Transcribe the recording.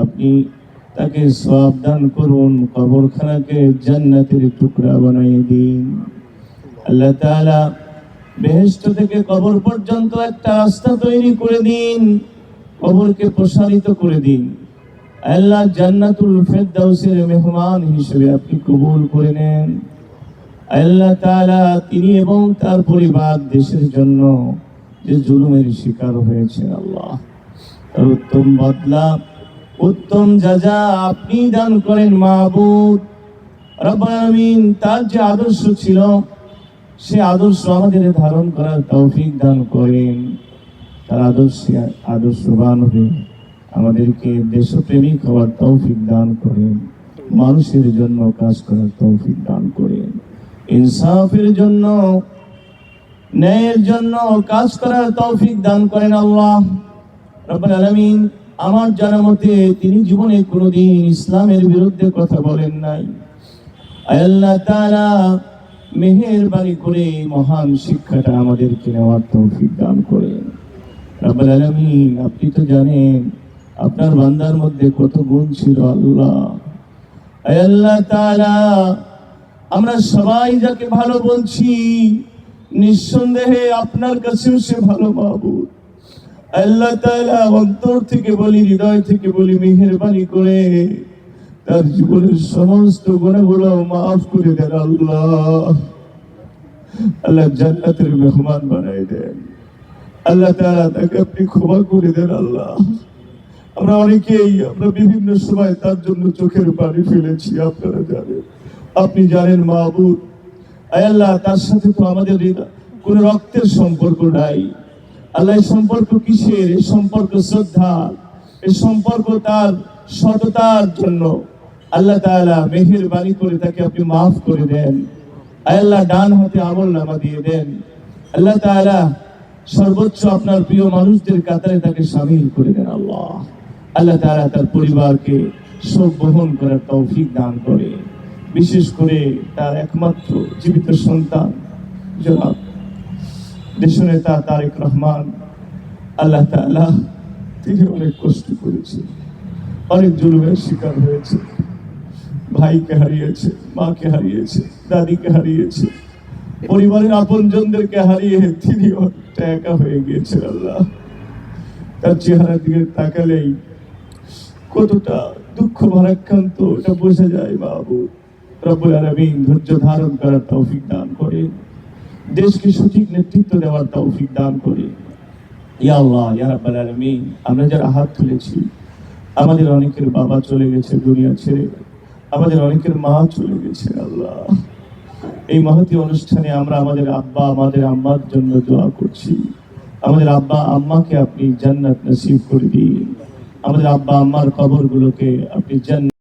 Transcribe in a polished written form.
আপনি তাকে সওয়াব দান করুন, কবরখানাকে জান্নাতের টুকরা বানিয়ে দিন। আল্লাহ তাআলা বেহেশত থেকে কবর পর্যন্ত একটা রাস্তা তৈরি করে দিন, কবরকে প্রসারিত করে দিন। আল্লাহ জান্নাতুল ফেরদাউসের মেহমান হিসেবে আপনি কবুল করে নেন। আল্লাহ তাআলা তিনি এবং তার পরিবার দেশের জন্য যে জুলুমের শিকার হয়েছে, আল্লাহ তার উত্তম বদলা, উত্তম যাজা আপনি দান করেন মাবুদ রব্বুল আলামিন। তার যে আদর্শ ছিল সে আদর্শ আমাদের ধারণ করার তৌফিক দান করেন। তার আদর্শবান হয়ে আমাদেরকে দেশপ্রেমিক হওয়ার তৌফিক দান করেন, মানুষের জন্য কাজ করার তৌফিক দান করেন, ইনসাফের জন্য, ন্যায়ের জন্য কাজ করার তৌফিক দান করেন। আল্লাহ রব্বুল আলামিন আমার জানা মতে তিনি জীবনে কোনোদিন ইসলামের বিরুদ্ধে কথা বলেন নাই। আল্লাহ তাআলা মেহেরবানি করে মহান শিক্ষাটা আমাদেরকে নেওয়ার তৌফিক দান করেন। রব্বুল আলামিন আপনি তো জানেন আপনার বান্দার মধ্যে কত গুণ ছিল। আল্লাহ তাআলা আমরা সবাই যাকে ভালো বলছি নিঃসন্দেহে আপনার কাছেও সে ভালো মাবুদ। আল্লাহ তাআলা অন্তর থেকে বলি, হৃদয় থেকে বলি, মেহেরবানি করে তার জীবনের সমস্ত গুনাহগুলো মাফ করে দেন। আল্লাহ জান্নাতের মেহমান বানাই দেন। আল্লাহ তাআলা তাকে আপনি ক্ষমা করে দেন। আল্লাহ আমরা অনেকেই আমরা বিভিন্ন সময় তার জন্য চোখের পানি ফেলেছি, আপনারা জানেন, আপনি জানেন মাবুদ। আল্লাহ তার সাথে তো আমাদের কোন রক্তের সম্পর্ক নাই। আল্লাহ এই সম্পর্ক কিসের? এই সম্পর্ক শ্রদ্ধা, এই সম্পর্ক তার সততার জন্য। আল্লাহ তাআলা মেহেরবানি করে তাকে আপনি মাফ করে দেন। আল্লাহ ডান হাতে আমলনামা দিয়ে দেন। আল্লাহ তাআলা সর্বোচ্চ আপনার প্রিয় মানুষদের কাতারে তাকে শামিল করে দেন। আল্লাহ তাআলা তার পরিবারকে শোক বহন করার তৌফিক দান করে, বিশেষ করে তার একমাত্র জীবিত সন্তান জনাব দেশনেতা তারেক রহমান। আল্লাহ তাআলা তিনি অনেক কষ্ট করেছে, অনেক জুলুমের শিকার হয়েছে, ভাইকে হারিয়েছে, মাকে হারিয়েছে, দাদিকে হারিয়েছে, পরিবারের আপনজনদেরকে হারিয়ে তিনি একা হয়ে গিয়েছেন। আল্লাহ তার চেহারার দিকে তাকালেই কতটা দুঃখ ভারাক্রান্ত এটা বোঝা যায়। মাবুদ রব্বুল আলামিন ধৈর্য ধারণ করার তৌফিক দান করে, দেশকে সঠিক নেতৃত্ব দেওয়ার তৌফিক দান করে। ইয়া আল্লাহ ইয়া রাব্বুল আলামিন আমরা যারা হাত তুলেছি, আমাদের অনেকের বাবা চলে গেছে দুনিয়া ছেড়ে, আমাদের অনেকের মা চলে গেছে। আল্লাহ এই মহতী অনুষ্ঠানে আমরা আমাদের আব্বা আমাদের আম্মার জন্য দোয়া করছি। আমাদের আব্বা আম্মাকে আপনি জান্নাত নসিব করে দিন। আমাদের আব্বা আম্মার কবরগুলোকে আপনি জান্নাত